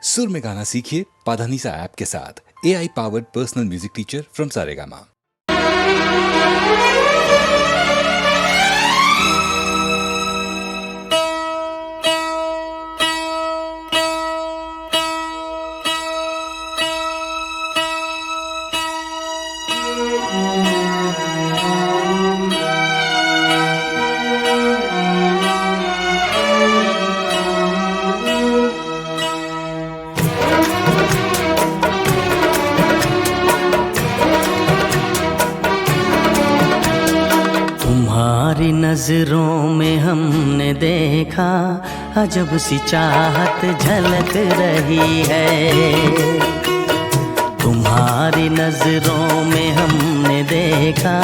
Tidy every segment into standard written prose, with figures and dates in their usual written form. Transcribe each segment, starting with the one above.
सुर में गाना सीखिए पाधानीसा ऐप के साथ। AI powered personal music teacher from Saregama. तुम्हारी नजरों में हमने देखा अजब सी चाहत झलक रही है। तुम्हारी नजरों में हमने देखा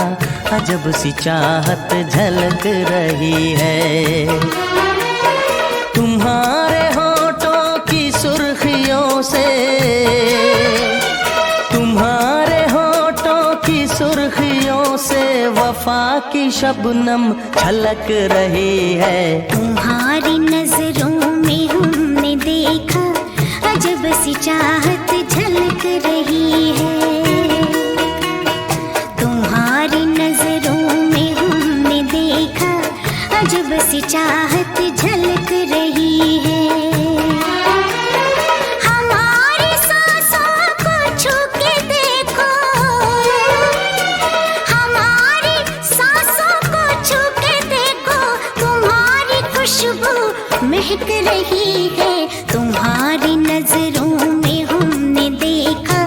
अजब सी चाहत झलक रही है। तुम्हारे होठों की सुर्खियों से, तुम्हारे होठों की सुर्खियों से वफा की शबनम छलक रही है। तुम्हारी नजरों में हमने देखा अजब सी चाहत झलक रही है। तुम्हारी नजरों में हमने देखा अजब सी चाहत झलक रही है। महक रही है। तुम्हारी नजरों में हमने देखा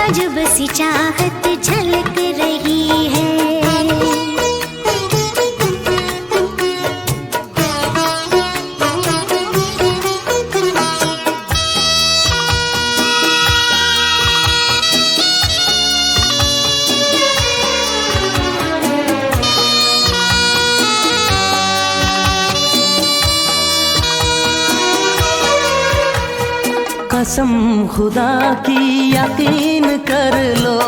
अजब सी चाहत झलक रही है। कसम खुदा की यकीन कर लो,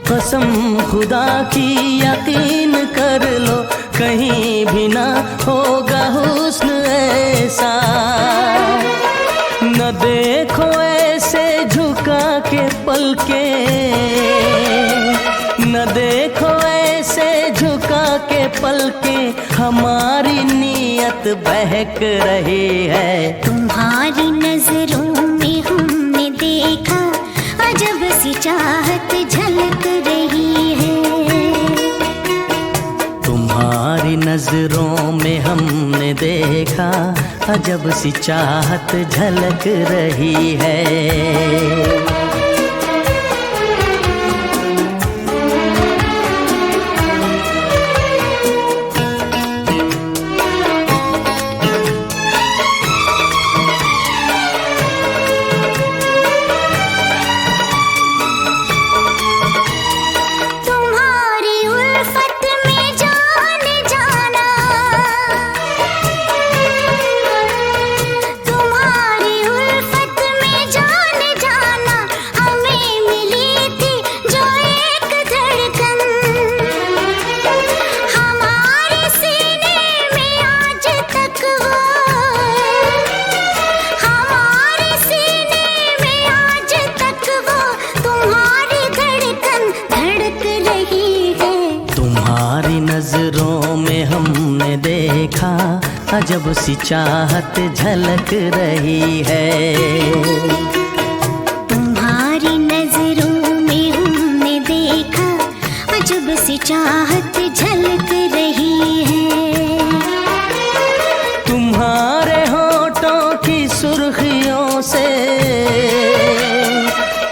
कसम खुदा की यकीन कर लो, कहीं भी ना होगा हुस्न ऐसा। न देखो ऐसे झुका के पलके, न देखो ऐसे झुका के पलके, हमारी नीयत बहक रही है। तुम्हारी नजरों में हमने देखा अजब सी चाहत झलक रही है। तुम्हारी नजरों में हमने देखा अजब सी चाहत झलक रही है। नजरों में हमने देखा अजब सी चाहत झलक रही है। तुम्हारी नजरों में हमने देखा अजब सी चाहत झलक रही है। तुम्हारे होठों की सुर्खियों से,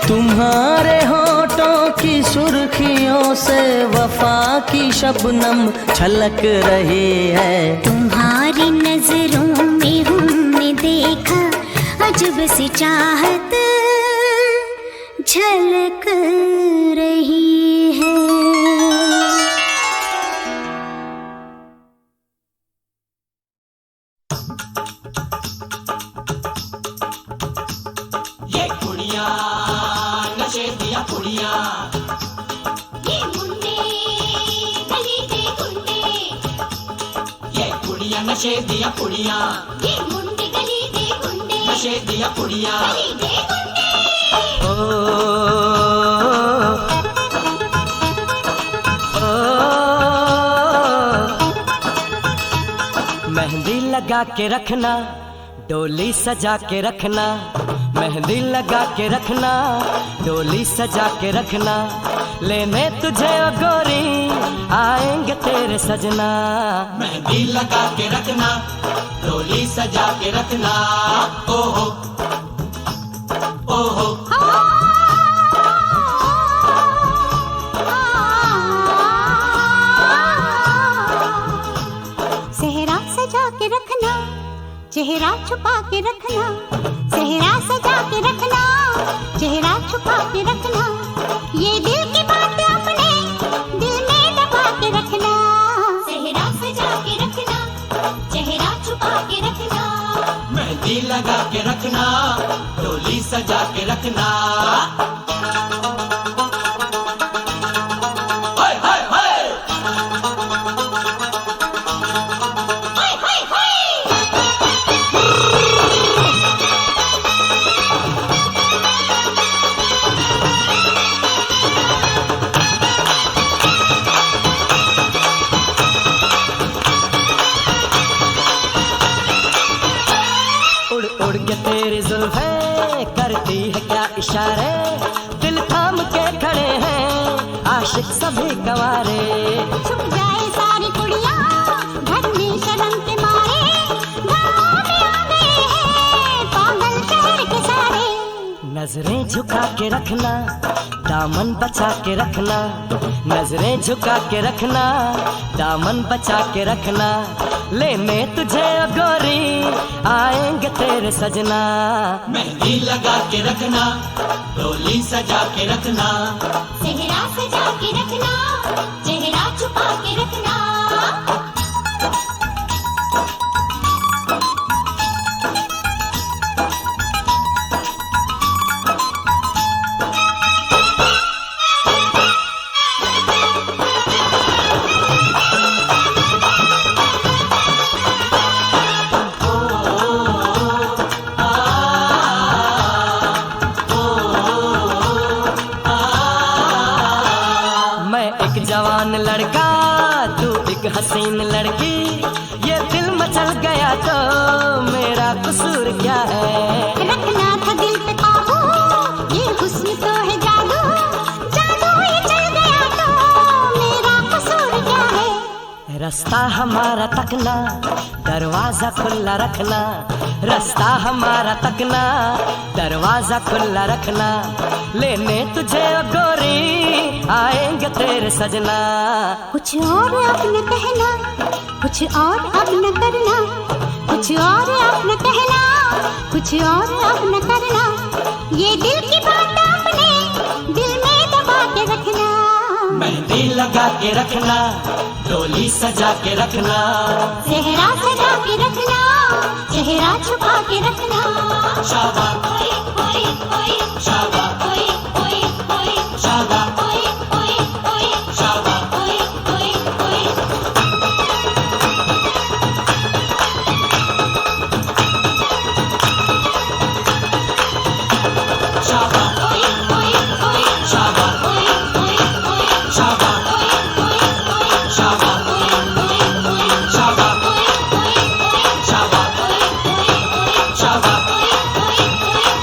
तुम्हारे होठों की सुर्खियों से वफा की शबनम छलक रही है। तुम्हारी नजरों में हमने देखा अजब सी चाहत झलक रही है। ये कुड़िया नशे दिया कुड़िया, ये मुन्ने गली के गुंडे, ये कुड़िया नशे दिया पुड़िया, ये मुंडे गली दे गुंडे, नशे दिया पुड़िया। गली दे गुंडे। ओ, ओ, मेहंदी लगा के रखना, डोली सजा के रखना, मेहंदी लगा के रखना, डोली सजा के रखना, लेने तुझे ओ गोरी आएंगे तेरे सजना। मेहंदी लगा के रखना, डोली सजा के रखना, ओहो ओहो। सेहरा सजा के रखना, चेहरा छुपा के रखना, सेहरा सजा के रखना, चेहरा छुपा के रखना, ये दिल की बात अपने दिल में दबा के रखना। सेहरा सजा के रखना, चेहरा छुपा के रखना, मेहंदी लगा के रखना, डोली सजा के रखना। हाय हाय हाय। हाय हाय हाय। उड़ उड़ के तेरी जुल्फें करती है क्या इशारे, दिल थाम के खड़े हैं आशिक सभी गवारे। छुप जाए सारी कुड़ियाँ घर में शर्म के मारे, गाँव में आ गए हैं पागल शहर के सारे। नजरें झुका के रखना, दामन बचा के रखना, नजरें झुका के रखना, दामन बचा के रखना, लेने तुझे ओ गोरी आएंगे तेरे सजना। मेहंदी लगा के रखना, डोली सजा के रखना, सेहरा सजा के रखना, चेहरा छुपा के रखना। मैं एक जवान लड़का, तू एक हसीन लड़की, ये दिल मचल गया तो मेरा कसूर क्या है। रखना था दिल पे काबू, ये हुस्न तो है जादू, जादू ही चल गया तो मेरा कसूर क्या है। रास्ता हमारा तकना, दरवाजा खुला रखना, रास्ता हमारा तकना, दरवाजा खुला रखना, लेने तुझे ओ गोरी आएंगे तेरे सजना। कुछ और अब न कहना, कुछ और अब न करना, कुछ और अब न कहना, कुछ और अब न करना, ये दिल की बात अपने दिल में दबा के रखना। मेहंदी लगा के रखना, डोली सजा के रखना, सेहरा सजा के रखना, चेहरा छुपा के रखना। शाबा ओए ओए ओए, शाबा ओए ओए ओए, शाबा ओए ओए ओए, शाबा ओए ओए ओए। शाबा ओए ओए ओए, शाबा ओए ओए ओए, शाबा ओए ओए ओए, शाबा ओए ओए ओए, शाबा ओए ओए ओए, शाबा ओए ओए ओए, शाबा ओए ओए ओए।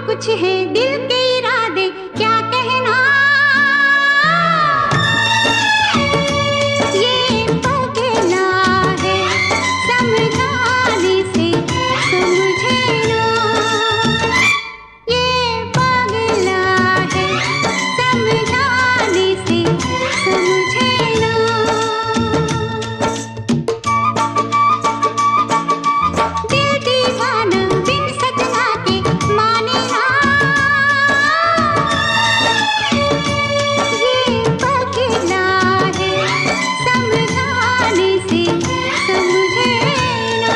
कुछ है दिल के इरादे, क्या कहना। ये पगला है समझाने से समझे ना, ये पगला है समझाने से समझे ना। दिल दीवाना बिन सजना के माने ना, ये पगला है समझाने से समझे ना।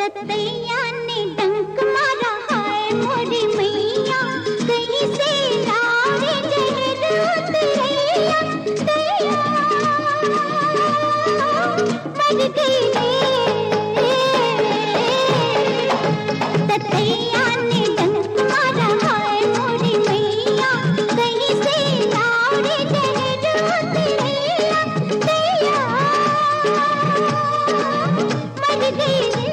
ततैया ने डंक मारा, हाय मोरी मैया, कहीं से लाए जहर उतरैया, दैया मर गई रे। ततैया ने डंक मारा, हाय मोरी मैया, कहीं से लाए जहर उतरैया, दैया मर गई रे।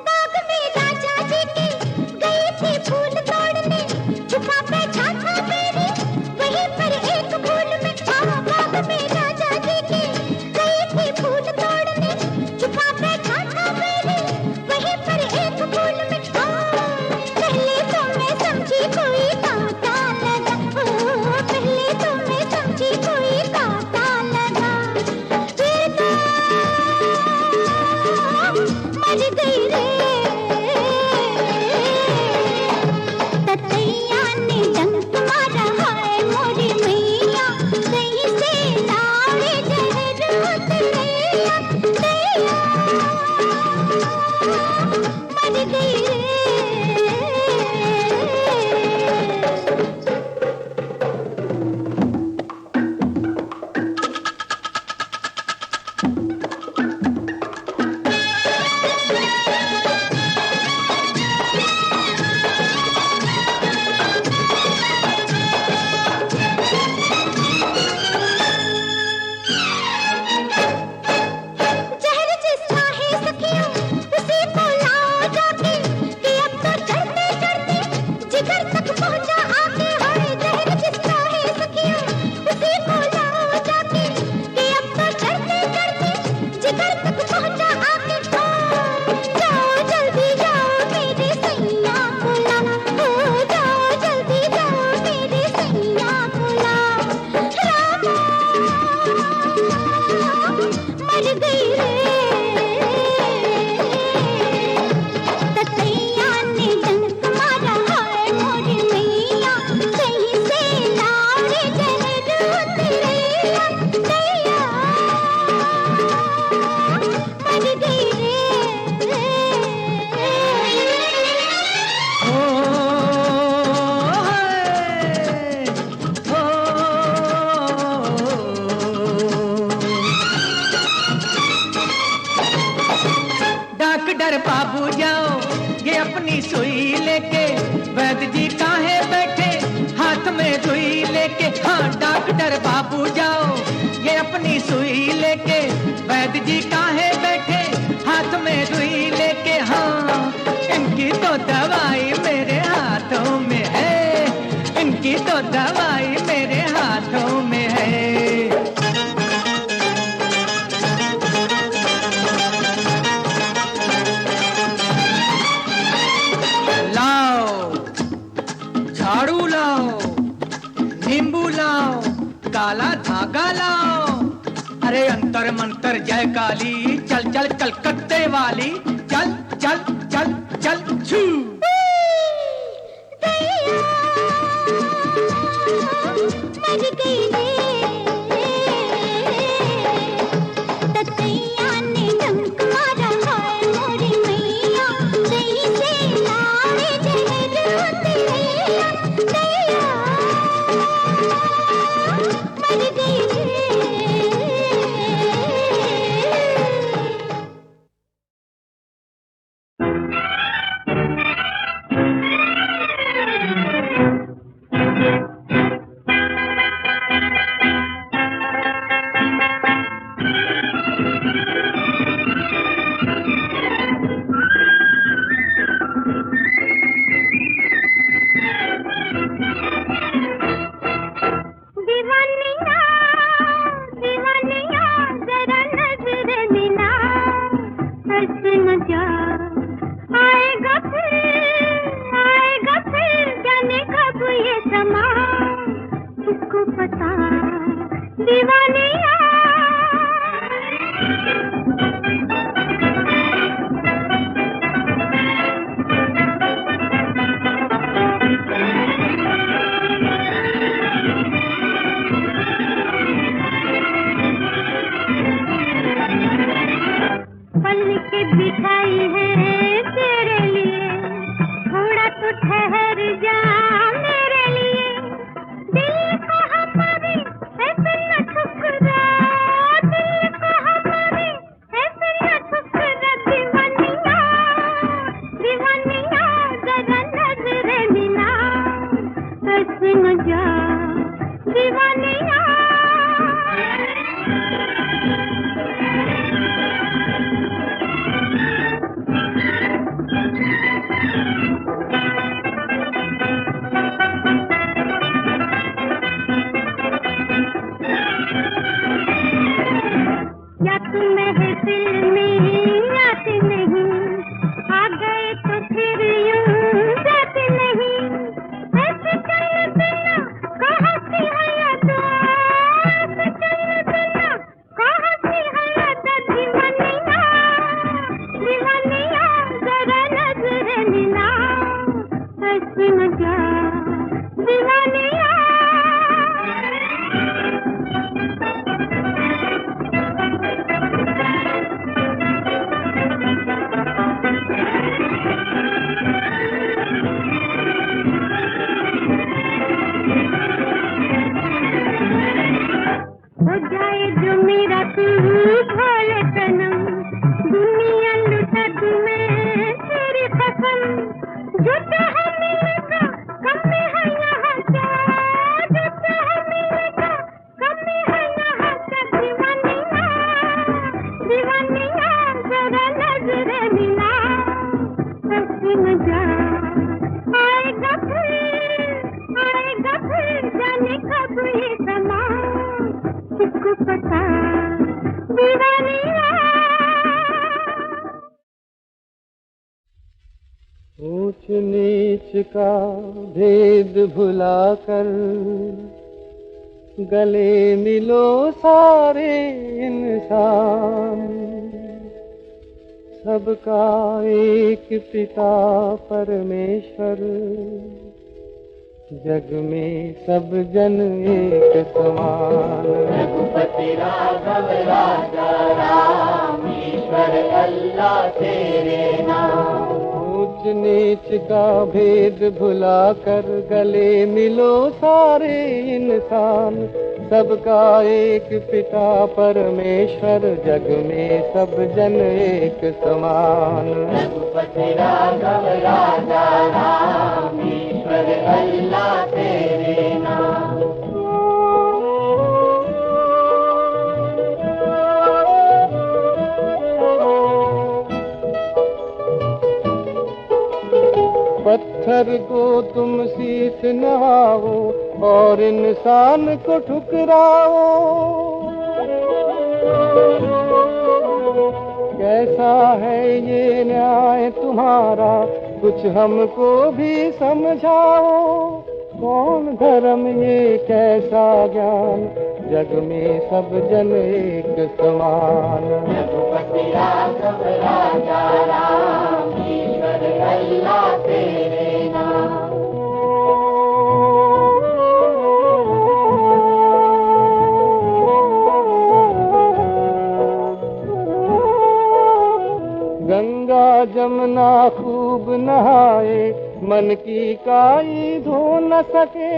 बाग में राजा जी की गई थी फूल तोड़ने, छुपा बैठा था मेरी वहीं पर एक फूल में। बाग में राजा जी की गई थी फूल तोड़ने, छुपा बैठा था मेरी वहीं पर एक फूल में। पहले तो मैं समझी कोई तांता लगा, पहले तो मैं समझी कोई तांता लगा, फिर तो मर गई रे। ततैया ने डंक मारा, हाय मोरी मैया, कहीं से लाए जहर उतरैया, दैया मर गई रे। जहर जिसका है सखियों उसी को लाओ जाके, कि अब तो चढ़ते चढ़ते जिगर तक पहुंचा आके। हाय जहर जिसका है सखियों उसी को लाओ जाके, कि अब तो चढ़ते चढ़ते जिगर तक पहुंचा आके। जाओ जल्दी जाओ मेरे सैया बुला, जाओ जल्दी जाओ मेरे सैया बुला, रामा मर गई रे। ततैया ने डंक मारा, हाय मोरी मैया, कहीं से लाए जहर उतरैया, दैया मर गई रे। डॉक्टर बाबू जाओ, ये अपनी सुई लेके, वैद्य जी काहे बैठे हाथ में सुई लेके। हाँ डॉक्टर बाबू जाओ, ये अपनी सुई लेके, वैद्य जी काहे बैठे हाथ में सुई लेके। हाँ तो दवाई मेरे हाथों में है, इनकी तो दवाई मेरे हाथों में है। लाओ झाड़ू लाओ, नींबू लाओ, काला धागा लाओ, अरे अंतर मंतर जय काली, चल चल कलकत्ते वाली, चल चल चल चल छू। मर गई ततैया ने डंक मारा, हाय मोरी मैया, दही से लाड़े जहर होते दैया, मर गई। दीवानिया दीवानिया जरा नजर मिला, हंस न जा, आएगा फिर जाने कब ये समा, किसको पता दीवानिया। पल के बिठाई है तेरे लिए, थोड़ा तो ठहर जा मेरे लिए, दिल को हमारे ऐसे न ठुकरा, दिल को हमारे ऐसे न ठुकरा, दीवानिया दीवानिया जरा नजर मिला, ऐसे न जा दीवानिया। या तुम महफिल में आते नहीं, आ गए तो फिर यूं जाते नहीं, ऐसे चलने देना कहाँ सी है याद, ऐसे चलने देना कहाँ सी है याद, दीवानिया दीवानिया जरा नजर मिला, ऐसे न जा दीवानिया। हो जाए जो मेरा तू भोले सनम, दुनिया लुटा तुम्हें तेरी कसम, जो चाहे मिलेगा कम में है यहाँ क्या, जो चाहे मिलेगा कम में है यहाँ क्या, दीवानिया दीवानिया जरा नजर मिला, ऐसे न जा, आएगा फिर जाने कब ये समा, किसको पता दीवानिया। ऊंच नीच का भेद भुलाकर गले मिलो सारे इंसान, सबका एक पिता परमेश्वर, जग में सब जन एक समान। रघुपति राघव राजा राम, ईश्वर अल्लाह तेरे नाम। ऊंच नीच का भेद भुलाकर गले मिलो सारे इंसान, सबका एक पिता परमेश्वर, जग में सब जन एक समान। रघुपति राघव राजा राम, ईश्वर अल्लाह तेरे नाम। पत्थर को तुम शीश नवाओ और इंसान को ठुकराओ। कैसा है ये न्याय तुम्हारा, कुछ हमको भी समझाओ। कौन धर्म ये कैसा ज्ञान, जग में सब जन एक समान। रघुपति राघव राजा राम, ईश्वर अल्लाह तेरे नाम। गंगा जमुना खूब नहाए, मन की काई धो न सके।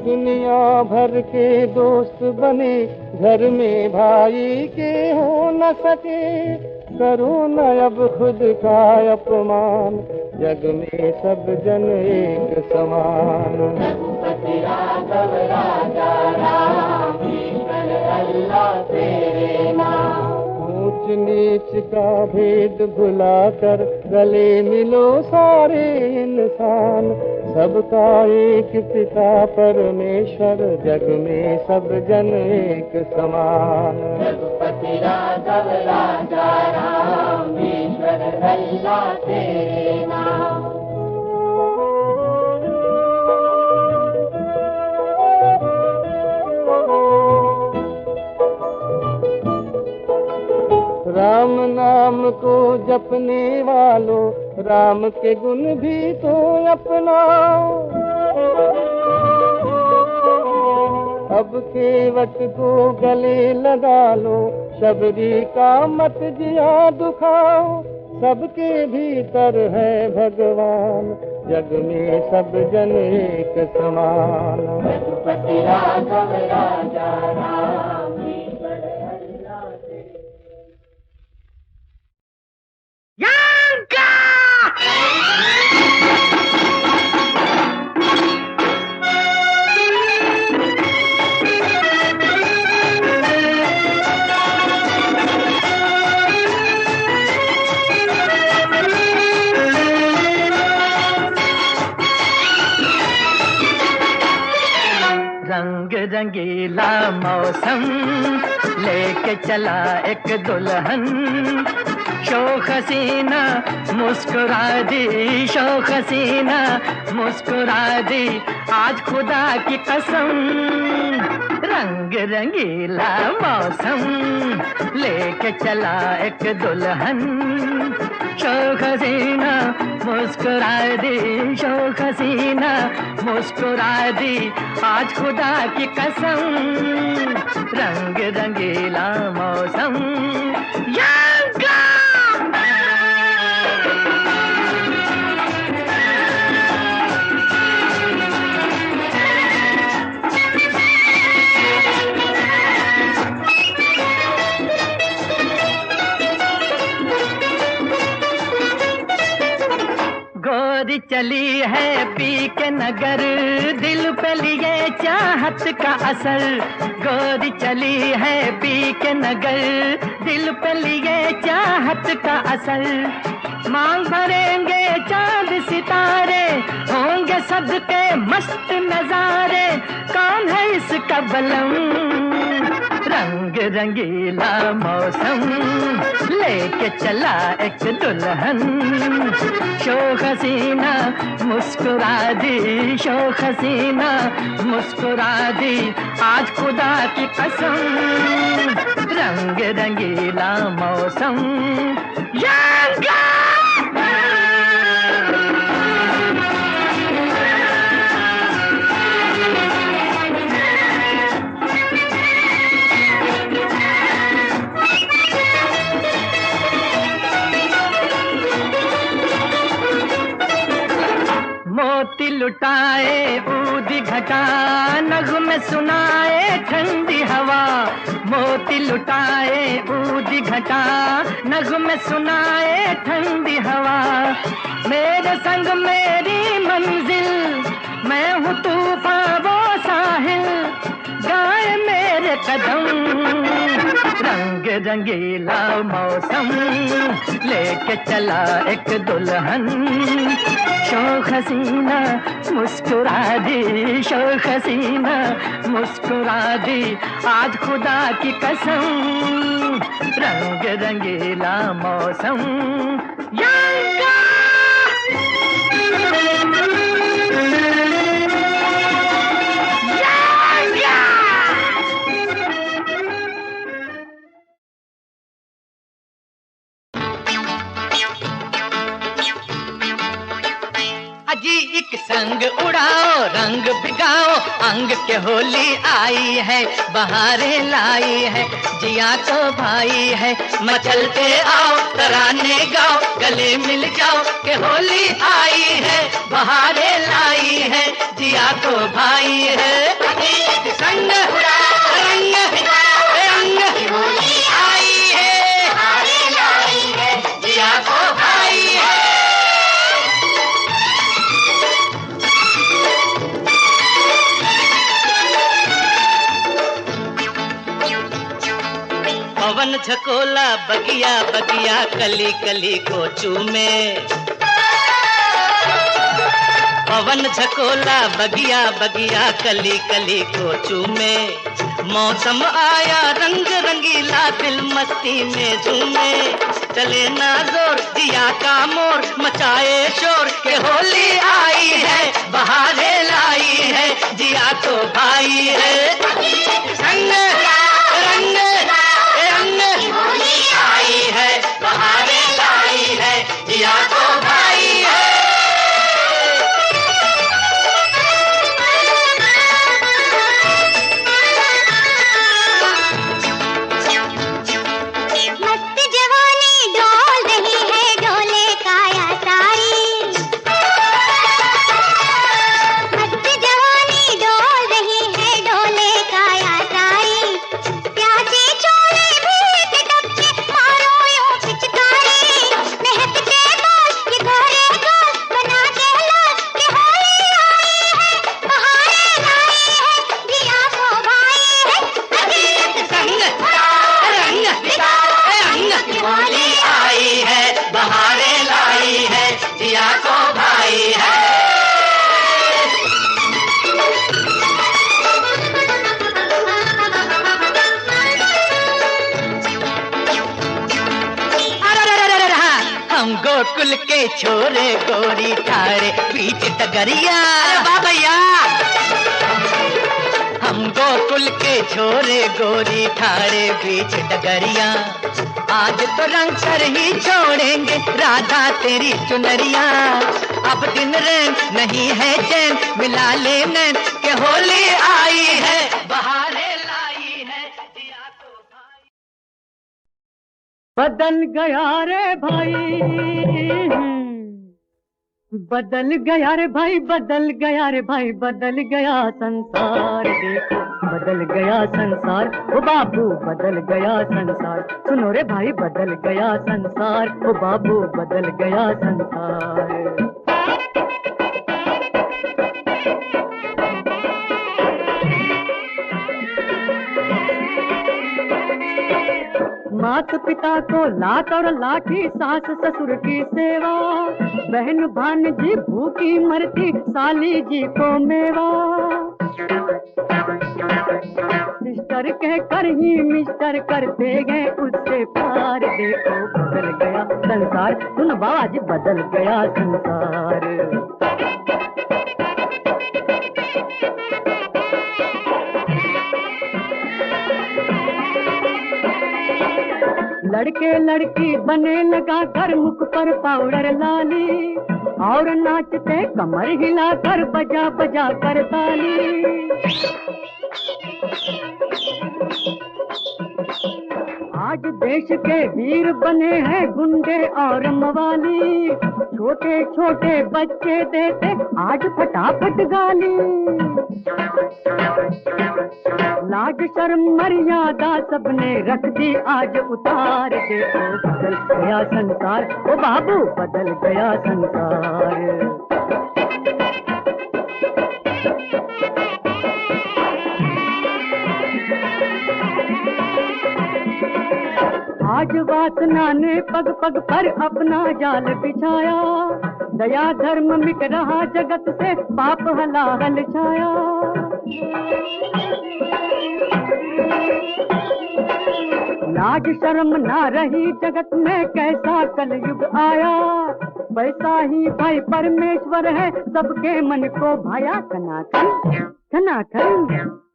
दुनिया भर के दोस्त बने, घर में भाई के हो न सके। करो न अब खुद का अपमान, जग में सब जन एक समान। रघुपति राघव राजा राम, ईश्वर अल्लाह तेरे नाम। ऊंच नीच का भेद भुलाकर गले मिलो सारे इंसान। सबका एक पिता परमेश्वर, जग में सब जन एक समान। रघुपति राघव राजा राम, ईश्वर अल्लाह तेरे नाम। राम नाम को जपने वालों, राम के गुण भी तो अपनाओ। अब केवट को गले लगा लो, शबरी का मत जिया दुखाओ। सबके भीतर है भगवान, जग में सब जन एक समान। रघुपति राघव राजा राम, ईश्वर अल्लाह तेरे। रंग रंगीला मौसम लेके चला एक दुल्हन। शोख हसीना मुस्कुरा दी, शोख हसीना मुस्कुरा दी, आज खुदा की कसम। रंग रंगीला मौसम लेके चला एक दुल्हन। शोख हसीना मुस्कुरा दी, शोख हसीना मुस्कुरा दी, आज खुदा की कसम। रंग रंगीला मौसम यंगा। गोरी चली है पी के नगर, दिल पे लिए चाहत का असर। गोरी चली है पी के नगर, दिल पे लिए चाहत का असर। मांग भरेंगे चांद सितारे, होंगे सदके मस्त नजारे, कौन है इसका बलम। रंग रंगीला मौसम लेके चला एक दुल्हन। शोख हसीना मुस्कुरा दी, शोख हसीना मुस्कुरा दी, आज खुदा की कसम। रंग रंगीला मौसम यंगा। मोती लुटाए ऊदी घटा, नगमे सुनाए ठंडी हवा। मोती लुटाए ऊदी घटा, नगमे सुनाए ठंडी हवा। मेरे संग मेरी मंजिल, मैं हूँ तूफान वो साहिल। गाए मेरे कदम, रंग रंगीला मौसम लेके चला एक दुल्हन। शोख हसीना मुस्कुरा दी, शोख हसीना मुस्कुरा दी, आज खुदा की कसम, रंग रंगीला मौसम। यंगा अजी एक संग उड़ाओ रंग भिगाओ, अंग के होली आई है, बहारें लाई है, जिया तो भाई है। मचलते आओ तराने गाओ, गले मिल जाओ के होली आई है, बहारें लाई है, जिया तो भाई है। अजी एक संग उड़ाओ रंग भिगाओ, अंग की होली आई है, बहारें लाई है, जिया तो भाई है। पवन झकोला बगिया बगिया, कली कली को चूमे। पवन झकोला बगिया बगिया, कली कली को चूमे। मौसम आया रंग रंगीला, दिल मस्ती में झूमे। चले ना जोर दिया का मोर, मचाए शोर के होली आई है, बहारें लाई है, जिया तो भाई है। संग रंग होली आई है, बहारें लाई है, जिया तो भाई है। मस्त जवानी डोल रही है, डोले काया सारी। मस्त जवानी डोल रही है, डोले काया सारी। प्यासे चोले भीग डबके, मारो यूं पिचकारी। महकते बाल ये गोरे गाल, बना के लाल के होली आई है, बहारें लाई है, जिया को भाई है। अजीत संग रंग होली आई है, बहारें लाई है, जिया को भाई है। हम गोकुल के छोरे गोरी ठारे बीच डगरिया। बाबैया हम गोकुल के छोरे गोरी ठारे बीच डगरिया। आज तो रंग कर ही छोड़ेंगे राधा तेरी चुनरिया। अब दिन रैन नहीं है चैन, मिला ले नैन के होली आई है, बहारें लाई है, जिया तो भाई। बदल गया रे भाई, बदल गया रे भाई, बदल गया रे भाई, बदल गया संसार। देखो बदल गया संसार, ओ बाबू बदल गया संसार। सुनो रे भाई बदल गया संसार, ओ बाबू बदल गया संसार। मात पिता को लात और लाठी, सास ससुर की सेवा। बहन भांजी भूखी मरती, साली जी को मेवा। सिस्टर कहकर ही मिस्टर करते गए उससे प्यार। देखो बदल गया संसार, सुन बाबा जी बदल गया संसार। लड़के लड़की बने लगा कर, मुख पर पाउडर लाली। और नाचते कमर हिलाकर, बजा बजा कर ताली। आज देश के वीर बने हैं गुंडे और मवाली। छोटे छोटे बच्चे देते आज फटाफट गाली। लाज शर्म मर्यादा सबने रख दी आज उतार। देखो बदल गया संसार, ओ बाबू बदल गया संसार। आज वासना ने पग पग पर अपना जाल बिछाया, दया धर्म मिट रहा जगत से, पाप हलाहल छाया। लाज शर्म ना रही जगत में, कैसा कलयुग आया। वैसा ही भाई परमेश्वर है, सबके मन को भाया। खनाखन खनाखन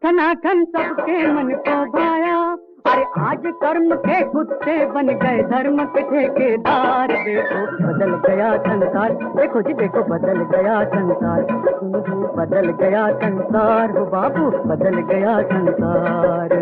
खनाखन सबके मन को भाया। अरे आज कर्म के कुत्ते बन गए धर्म के ठेकेदार। देखो बदल गया संसार, देखो जी देखो बदल गया संसार। बदल गया संसार, हो बाबू बदल गया संसार।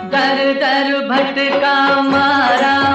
दर दर भटका मारा